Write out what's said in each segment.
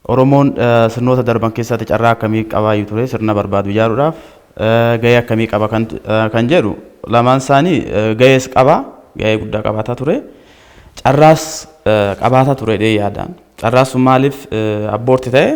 Oromoon sirnoota darban keessatti carraa akkamii qabaa ture sirna barbaadu ijaaruudhaaf gahee akkamii qaba kan jedhu lamaan isaanii gahees qaba gahee guddaa qabaataa ture carraas qabaataa ture jedhee yaadaan carraas maaliif abboorti ta'e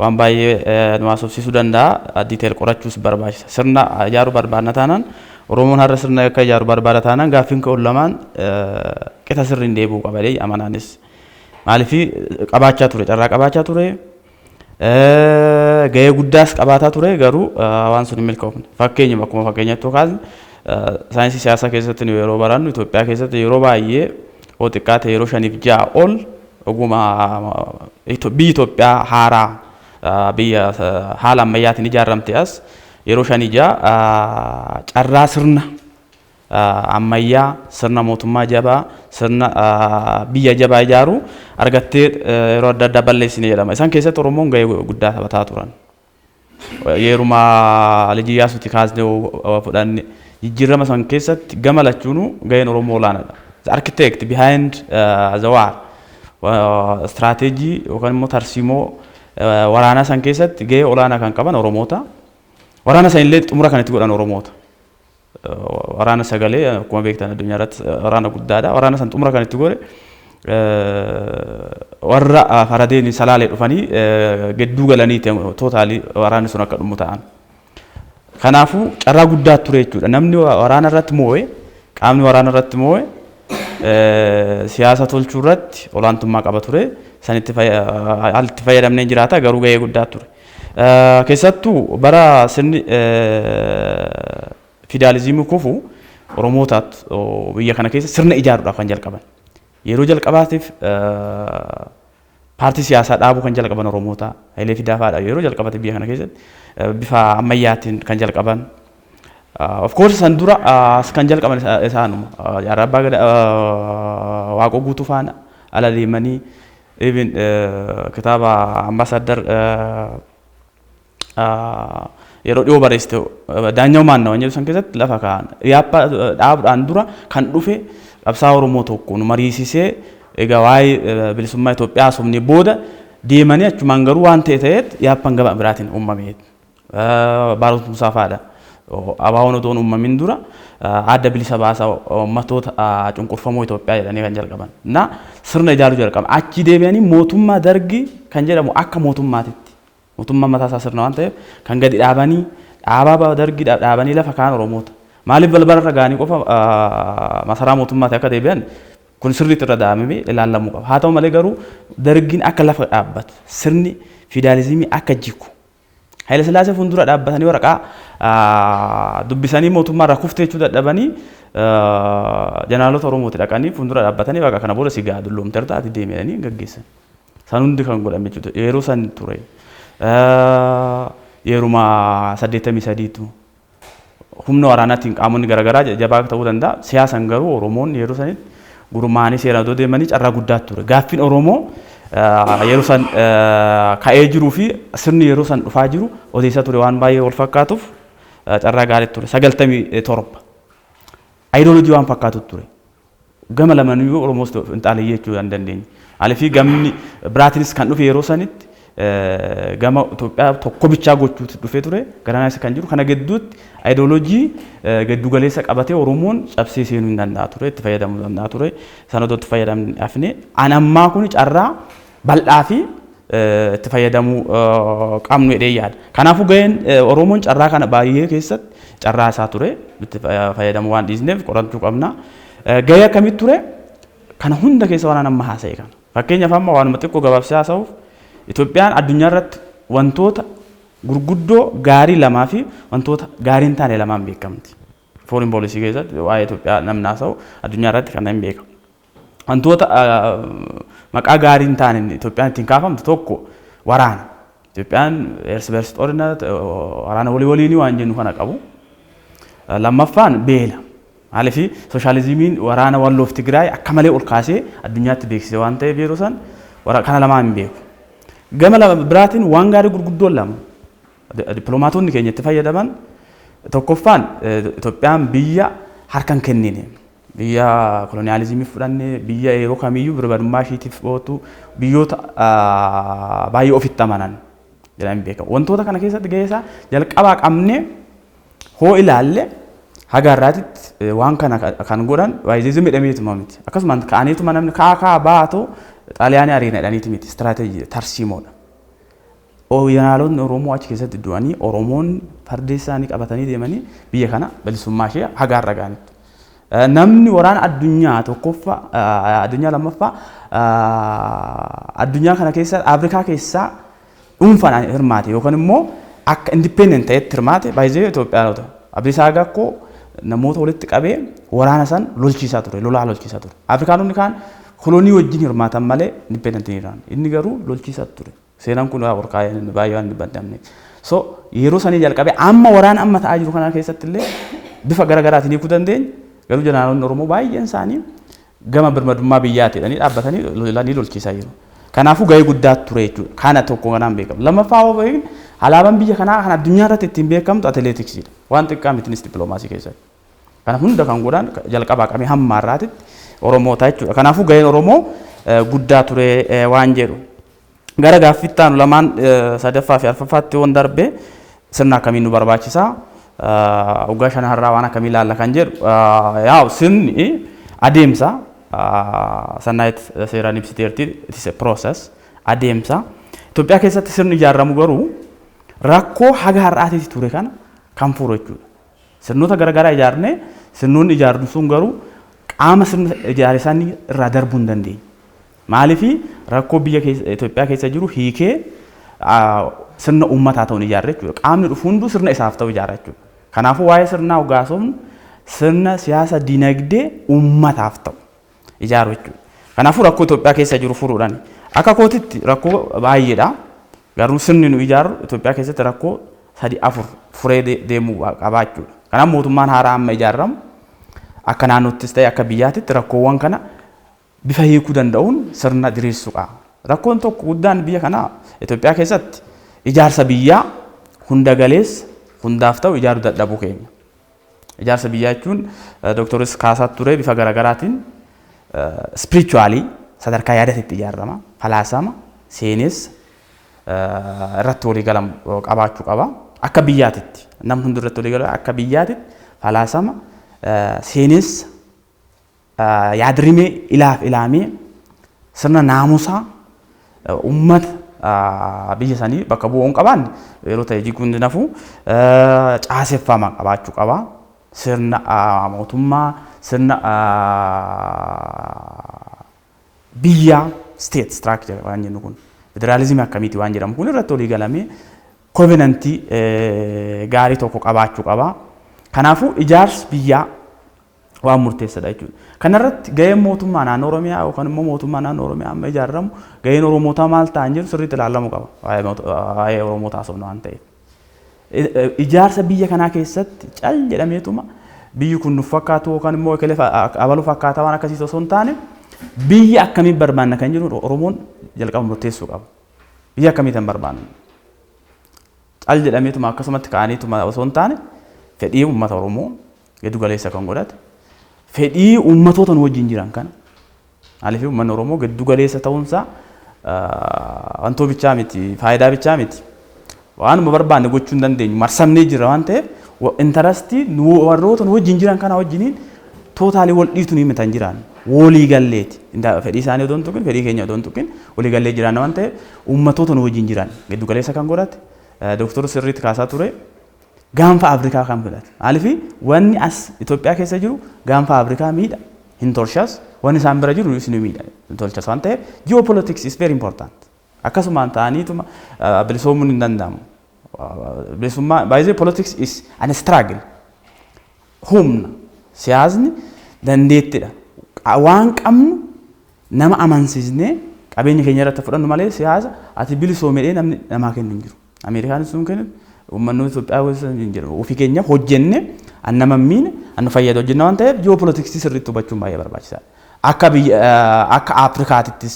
waan baay'ee nu haasofsiisuu danda'a diiteel qorachuus barbaachisa sirna ijaaruu barbaadna taanaan Oromoon har'a sirna akka ijaaru barbaada taanaan gaaffiin ka'u lamaan qixa sirriin deebi'uu qaba jedhee amanaanis maalifi qabaachaa ture carraa qabaachaa ture gahee guddaas qabaataa ture garuu waan sun hin milkoofne fakkeenyuma akkuma fakkeenyatti yookaan saayinsii siyaasaa keessatti nu yeroo barannu Itoophiyaa keessatti yeroo baay'ee oo xiqqaate yeroo 5-6 ol oguma biyyi Itoophiyaa haaraa biyya haala ammayyaatiin ijaaramte as yeroo 5-6 carraa sirna ammayyaa sirna mootummaa jabaa sirna biyya jabaa ijaaru argattee yeroo adda addaa balleessine jedhama isaan keessatti Oromoon gahee guddaa taphataa turan yeruma Alii Iyyaasuutti kaasnee fudhanne jijjiirama san keessatti gama lachuunu gaheen Oromoo olaanaadha the architect behind the war strategy yookaan immoo tarsiimoo waraana san keessatti gahee olaanaa kan qaban Oromoota waraana san illee xumura kan itti godhan Oromoota waraana sagalee akkuma beektan addunyaa irratti waraana guddaadha waraana san xumura kan itti godhe warra faradeen salaalee dhufanii gidduu galanii tootaalii waraanni sun akka dhumu ta'an kanaafuu carraa guddaa ture jechuudha namni waraana irratti moo'e qaamni waraana irratti moo'e siyaasa tolchuu irratti olaantummaa qaba ture sanitti haalli fayyadamnee jiraata garuu gahee guddaa ture keessattuu bara sirni Fidalizimii kufu Oromootaat biyya kana keessa sirna ijaaruudhaaf kan jalqaban yeroo jalqabaatiif paartii siyaasaa dhaabuu kan jalqaban Oromoota Hayilee Fidaa fa'aadha yeroo jalqabate biyya kana keessatti bifa ammayyaatiin kan jalqaban of course san dura kan jalqaban isaanuma Abbaa Gadaa Waaqoo Guutuu faana ala deemanii even kitaaba ambaasaadar yeroo dhiyoo barreessite daanyoo maannaa waan jedhu san keessatti lafa kaa'an yaappa dhaabudhaan dura kan dhufe qabsaa Oromoo tokko nu mariisisee egaa waa'ee bilisummaa Itoophiyaa haasofnee booda deemanii achumaan garuu waan ta'eet yaappan gaba biraatiin uumamee baarota fa'aadha abaawoon otoon uumamin dura adda bilisa baasaa ummatoota cunqurfamoo Itoophiyaa jedhanii kan jalqaban na sirna ijaaruu jalqaban achi deebi'anii mootummaa dargii kan jedhamu akka mootummaatitti mootummaa mataa isaa sirna waan ta'eef kan gadi dhaabanii dhaabaa dargii dhaabanii lafa kaan Oromoota maaliif balbala irra gaanii qofa masaraa mootummaatti akka deebi'an kun sirriitti irra daa'amee ilaalamuu qaba haa ta'u malee garuu dargiin akka lafa dhaabbatu sirni Fidalizimii akka jiku Haile Sillaasee fuuldura dhaabbatanii waraqaa dubbisanii mootummaa irraa kuftee jechuu dadhabanii jeneraalota Oromooti dhaqanii fuuldura dhaabbatanii waaqa kana booda sigaa dulloomte irratti deemanii gaggeessan san hundi kan godhame jechuudha yeroo san ture yeruma 83tu humna waraanaatiin qaamonni garaagaraa jabaa ta'uu danda'a siyaasan garuu Oromoon yeroo sanitti gurmaanii seeraan doo deemanii carraa guddaa ture gaaffiin Oromoo yeroo san ka'ee jiruu fi sirni yeroo san dhufaa jiru odeessaa ture waan baay'ee wal fakkaatuuf carraa gaarii ture 97 ideoloojii waan fakkaatu ture gama lamaaniyyuu Oromoos finxaaleyyii jechuu hin dandeenye alifi gamni biraatiinis kan dhufe yeroo sanitti gama Itoophiyaa tokko bichaa gochuutti dhufee ture garanaa isa kan jiru kana gidduutti ideoloojii giddu galeessa qabatee Oromoon cabsee seenuu hin danda'a ture itti fayyadamuu danda'a ture sanadootti fayyadamne afne anammaa kun carraa bal'aa fi itti fayyadamuu qabnu jedhee yaada kanaafuu gaheen Oromoon carraa kana baay'ee keessatti carraa isaa ture itti fayyadamuu waan dhiisneef qorachuu qabna gahee akkamitti ture kana hunda keessa waan amma haasa'e kana fakkeenyaaf amma waanuma xiqqoo gabaabsee haasa'uuf Itoophiyaan addunyaa irratti wantoota gurguddoo gaarii lamaa fi wantoota gaariin taane lamaan beekamti. Foreign policy keessatti waa'ee Itoophiyaa namni haasa'u addunyaa irratti kan hin beekamu. Wantoota maqaa gaariin taane Itoophiyaan ittiin kaafamtu tokko waraana. Itoophiyaan eers beers xorina waraana waliin waan jennu kana qabu. Lammaffaan beela. Maaliif sooshaalizimiin waraana Walloof Tigraay akka malee ol kaasee addunyaatti beeksise waan ta'eef yeroo san kana lamaan hin beeku. Gama biraatiin waan gaarii gurguddoo lama dippiloomaatonni keenya itti fayyadaman tokkoffaan Itoophiyaan biyya harkaan kennine biyya koloniyaalizimii fudhanne biyya yeroo kamiyyuu birmadummaa ishiitiif bootu biyyoota baay'ee ofitti amanan jedhamee beekama. Wantoota kana keessatti gahee isaa jalqabaa qabne hoo ilaalle haga har'aatitti waan kana kan godhan waayizizimii jedhameetuma miti. Akkasumas ka'aniituma namni kaakaa baatoo xaaliyaanii ariina jedhaniiti miti istiraatejii tarsiimoodha. Ooyanaalonni Oromoo achi keessatti du'anii Oromoon fardee isaanii qabatanii deemanii biyya kana bilisummaa ishee haga har'a gaanitti. Namni waraana addunyaa tokkoffaa addunyaa lammaffaa addunyaa kana keessa Afrikaa keessaa dhuunfaan hirmaate yookaan immoo akka independent ta'etti hirmaate baay'ee Itoophiyaanota. Abdiisaagaa akkoo namoota walitti qabee waraana san lolchiisaa ture lolaa lolchiisaa ture. Afrikaanonni kaan kolonii wajjin hirmaatan malee independent hin jiran. Inni garuu lolchiisaa ture. Seenaan kun warqaa'ee baay'ee waan dubbatamne. So yeroo sanii jalqabee amma waraana amma ta'aa jiru kana keessatti illee bifa garaagaraatiin hiikuu dandeenya. Garuu jeneraaloonni Oromoo baay'een isaanii gama birmadummaa biyyaatti jedhanii dhaabbatanii lolanii lolchiisaa jiru. Kanaafuu gahee guddaa ture jechuudha. Kana tokko kanaan beekamu. Lammaffaa hoo beekne alaabaan biyya kanaa kan addunyaa irratti ittiin beekamtu atileetiksiidha. Waan xiqqaa mitiinis dippiloomaasii keessatti. Kana hunda kan godhan jalqabaa qabee hamma har'aatitti Oromoota jechuudha. Kanaafuu gaheen Oromoo guddaa ture waan jedhu. Gara gaaffittaan lamaan sadaffaa fi arfaffaatti waan darbe sirna akkamiin nu barbaachisaa? Ugaa shana har'aa waan akkamii ilaalla kan jedhu yaa sirni adeemsa sannaayit seeraan ibsiteerti it is a process adeemsa Itoophiyaa keessatti sirni ijaaramu garuu rakkoo haga har'aatitti ture kana kan furu jechuudha. Sirnoota garaagaraa ijaarnee sirnoonni ijaarnu sun garuu qaama sirna ijaarsan irraa darbuu hin dandeenye. Maaliif rakkoo biyya Itoophiyaa keessa jiru hiikee sirna uummataa ta'uun ijaarre jechuudha. Qaamni dhufu hunduu sirna isaaf ta'u ijaara jechuudha. Kanaafuu waa'ee sirnaa hoggaasofnu sirna siyaasa dinagdee uummataaf ta'u ijaaru jechuudha. Kanaafuu rakkoo Itoophiyaa keessa jiru furuudhaan akka kootitti rakkoo baay'eedha. Garuu sirni nu ijaaru Itoophiyaa keessatti rakkoo 3-4 furee deemuu qaba jechuudha. Kanaaf mootummaan haaraa amma ijaaramu akka naannoottis ta'e akka biyyaatitti rakkoowwan kana bifa hiikuu danda'uun sirna diriirsuu qaba. Rakkoon tokko guddaan biyya kanaa Itoophiyaa keessatti ijaarsa biyyaa hunda galeessa hundaaf ta'u ijaaruu dadhabuu keenya. Ijaarsa biyyaa jechuun Dooktoris kaasaa ture bifa garaagaraatiin spiritually sadarkaa yaadaatti ijaarama, falaasama, seenessa irratti walii galan qabaachuu qaba. Akka biyyaatitti namni hundi irratti walii galan akka biyyaatitti falaasama, seenessa, yaadrimee ilaaf ilaamee sirna naamusaa uummata biyya sanii bakka bu'uun qaban yeroo ta'e jiguun nafu caaseffama qabaachuu qaba. Sirna mootummaa sirna biyya state structure waan jennu kun federalizimii akkamiiti waan jedhamu kun irratti walii galamee covenantii gaarii tokko qabaachuu qaba. Kanaafuu ijaarsi biyyaa waan murteessaadha jechuudha. Kanarratti gaheen mootummaa naannoo Oromiyaa yookaan immoo mootummaa naannoo Oromiyaa amma ijaaramu gaheen Oromootaa maal ta'an jiru sirriitti ilaalamuu qaba. Waa'ee Oromootaa haasofna waan ta'eef. Ijaarsa biyya kanaa keessatti cal jedhameetuma biyyi kun nuuf fakkaatu yookaan immoo abaluu fakkaataa waan akkasii osoo hin taane biyya akkamiin barbaanna kan jiru Oromoon jalqaba murteessuu qaba. Biyya akkamiitiin barbaanna? Cal jedhameetuma akkasumatti ka'aniituma osoo hin taane fedhii uummata Oromoo giddu galeessa kan godhate fedhii uummatoota nu wajjin jiran kana maaliif uummanni Oromoo giddu galeessa ta'uunsaa wantoo bichaa miti faayidaa bichaa miti waan nu barbaanne gochuu hin dandeenyu marsamnee jira waan ta'eef intarastii warroota nu wajjin jiran kana wajjiniin tootaalii wal dhiitu ni mitan jiran walii galleeti fedhii isaanii odoon tuqin fedhii keenya odoon tuqin walii gallee jiran waan ta'eef uummatoota nu wajjin jiran giddu galeessa kan godhate Dooktor sirriitti kaasaa ture. Gaanfa Afrikaa kan filate. Maaliif wanni as Itoophiyaa keessa jiru gaanfa Afrikaa miidha hin tolchas wanni isaan bira jiru isin miidha hin tolchas waan ta'eef geopolitics is very important. Akkasumaan ta'aniituma bilisoomuun hin danda'amu. Bilisummaa baay'ee politics is an struggle. Humna siyaasni dandeettiidha. Waan qabnu nama amansiisnee qabeenya keenya irratti fudhannu malee siyaasa ati bilisoomedhee namni namaa kennu hin jiru. Ameerikaanis sun kennu uummanni Itoophiyaa waliin hin jiru. Ofii keenya hojjenne annama miine annu fayyadu hojjenna waan ta'eef geopolitiksii sirriitti hubachuun baay'ee barbaachisaadha. Akka Afrikaatittis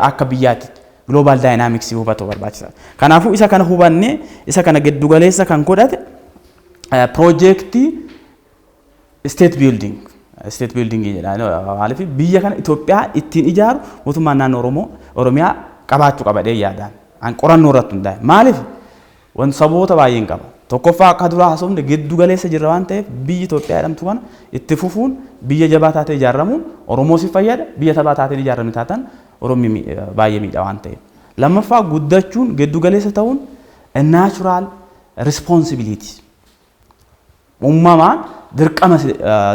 akka biyyaatti global dynamics hubatu barbaachisaadha. Kanaafuu isa kana hubannee isa kana giddu galeessa kan godhate projectii state building state building jedha maaliif biyya kana Itoophiyaa ittiin ijaaru mootummaan naannoo Oromoo Oromiyaa qabaachuu qabadee yaadaan an qorannoo irratti hundaa'e maaliif wan saboota baay'een qaba tokkoffaa akka duraa haasofne giddu galeessa jirra waan ta'eef biyyi Itoophiyaa jedhamtu kana itti fufuun biyya jabaa taatee ijaaramuun Oromoo si fayyada biyya tabaa taatee ijaarame taatan Oromoo baay'ee miidha waan ta'eef lammaffaa guddachuun giddu galeessa ta'uun a natural responsibility uumamaan dirqama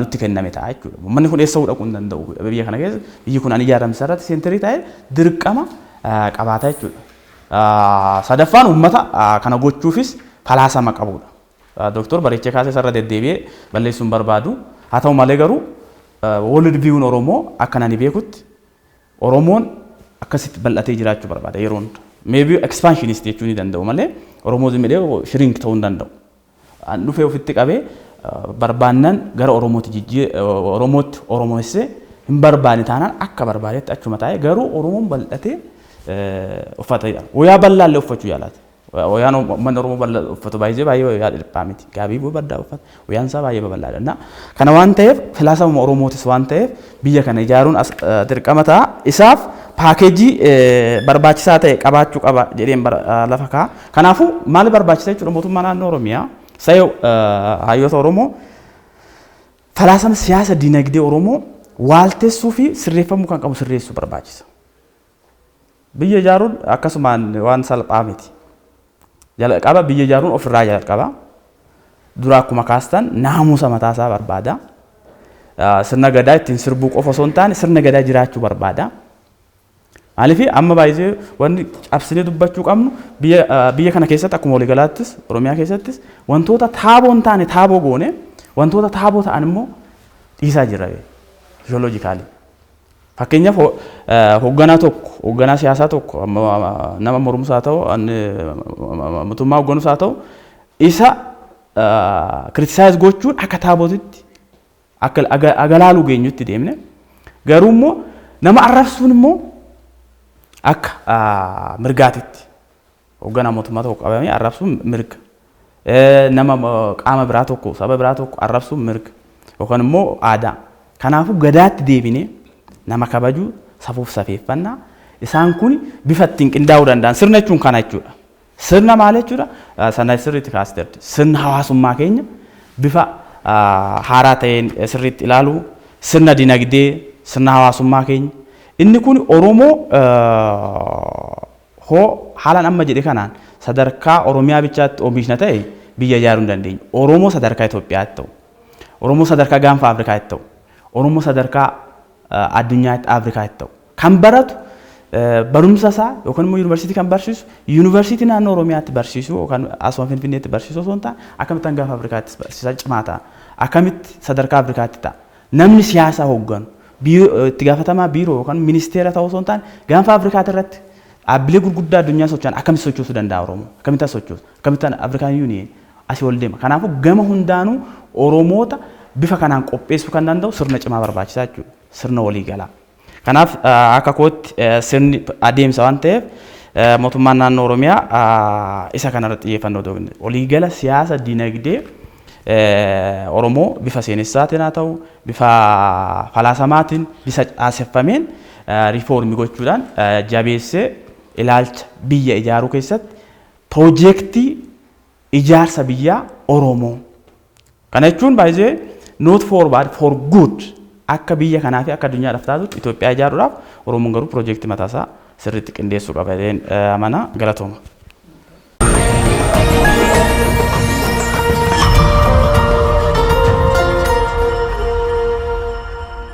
nutti kenname ta'a jechuudha. Uummanni kun eessa dhaquu hin danda'u biyya kana keessa biyyi kun ani ijaaramsa irratti seenterii ta'ee dirqama qabaata jechuudha. Sadaffaan uummata kana gochuufis falaasama qabudha. Dooktor Bareechee Kaasee sarara deddeebi'ee balleessuun barbaadu haa ta'u malee garuu world view Oromoo akka nani beekutti Oromoon akkasitti bal'atee jiraachuu barbaada yeroon maybe expansionist jechuu ni danda'u malee Oromoo zimedee shrink ta'uu hin danda'u. An dhufee ofitti qabee barbaannan gara Oromootti Oromoessee hin barbaanne taanaan akka barbaadetti achuma taa'ee garuu Oromoon bal'atee uffata wayaa bal'aallee uffachuu yaalaati. Wayaan uummanni Oromoo bal'aa uffatu baay'ee yaada dhiphaa miti. Gaabii baddaa uffata wayaan isaa baay'ee babal'aadha. Kana waan ta'eef filaasama Oromootis waan ta'eef biyya kana ijaaruun dirqama ta'a. Isaaf paakeejii barbaachisaa ta'e qabaachuu qaba jedheen lafa kaa'a. Kanaafuu maal barbaachisa jechuudha mootummaa naannoo Oromiyaa sayo hayyoota Oromoo falaasama siyaasa dinagdee Oromoo waaltessuu fi sirreeffamuu kan qabu sirreessuu barbaachisa. Biyya ijaaruun akkasumaan waan salphaa miti. Jalqaba biyya ijaaruun ofirraa jalqaba. Dura akkuma kaastan naamusa mataasaa barbaada. Sirna gadaa ittiin sirbuu qofa osoo hin taane sirna gadaa jiraachuu barbaada. Maaliif amma baay'ee wanti cabsinee dubbachuu qabnu biyya kana keessatti akkuma waliigalaattis Oromiyaa keessattis wantoota taaboo hin taane taaboo goone wantoota taaboo ta'an immoo dhiisaa jirra physiologically. Fakkeenyaaf hoogganaa siyaasaa tokko nama mormus haa ta'u mootummaa hoogganus haa ta'u isa criticize gochuun akka taabootitti akka agalaaluu geenyutti deemne garuu immoo nama arrabsuun immoo akka mirgaatitti hoogganaa mootummaa tokko qabamee arrabsuun mirga nama qaama biraa tokko saba biraa tokko arrabsuun mirga yookaan immoo aadaa kanaafuu gadaatti deebinee nama kabajuu safuuf safeeffannaa isaan kun bifa ittiin qindaa'uu danda'an sirna jechuun kana jechuudha. Sirna maal jechuudha? Sana sirriitti kaasiteerti. Sirna hawaasummaa keenya bifa haaraa ta'een sirriitti ilaaluu sirna dinagdee sirna hawaasummaa keenya inni kun Oromoo hoo haalaan amma jedhe kanaan sadarkaa Oromiyaa bichaatti oomishna ta'e biyya ijaaruu hin dandeenyu. Oromoo sadarkaa Itoophiyaatti ta'u Oromoo sadarkaa gaanfa Afrikaatti ta'u Oromoo sadarkaa addunyaatti Afrikaatti ta'u kan baratu barumsa isaa yookaan immoo yuunivarsiitii kan barsiisu yuunivarsiitii naannoo Oromiyaatti barsiisu yookaan asuma Finfinneetti barsiisu osoo hin taane akkamitti gaanfa Afrikaatti barsiisaa cimaa ta'a akkamitti sadarkaa Afrikaatti ta'a namni siyaasaa hoogganu itti gaafatamaa biiroo yookaan ministeera ta'uu osoo hin taane gaanfa Afrikaatti irratti dhaabbilee gurguddaa addunyaa socho'an akkamitti sochoosuu danda'a Oromoo akkamitti sochoosu akkamitti Afrikaan yuuniyeen asii ol deema kanaafuu gama hundaanuu Oromoota bifa kanaan qopheessuu kan danda'u sirna cimaa barbaachisaa jechuudha sirna waliigalaa. Kanaaf akka kootti sirni adeemsa waan ta'eef mootummaan naannoo Oromiyaa isa kanarratti xiyyeeffannoo godhu waliigala siyaasa dinagdee Oromoo bifa seenessaatiin haa ta'u bifa falaasamaatiin bifa caaseffameen riifoormii gochuudhaan jabeessee ilaalcha biyya ijaaruu keessatti piroojeektii ijaarsa biyyaa Oromoo kana jechuun baay'ee not for bad for good akka biyya kanaa fi akka addunyaadhaaf taatutti Itoophiyaa ijaaruudhaaf Oromoon garuu piroojeektii mataasaa sirriitti qindeessuu qaba jedheen amana galatooma.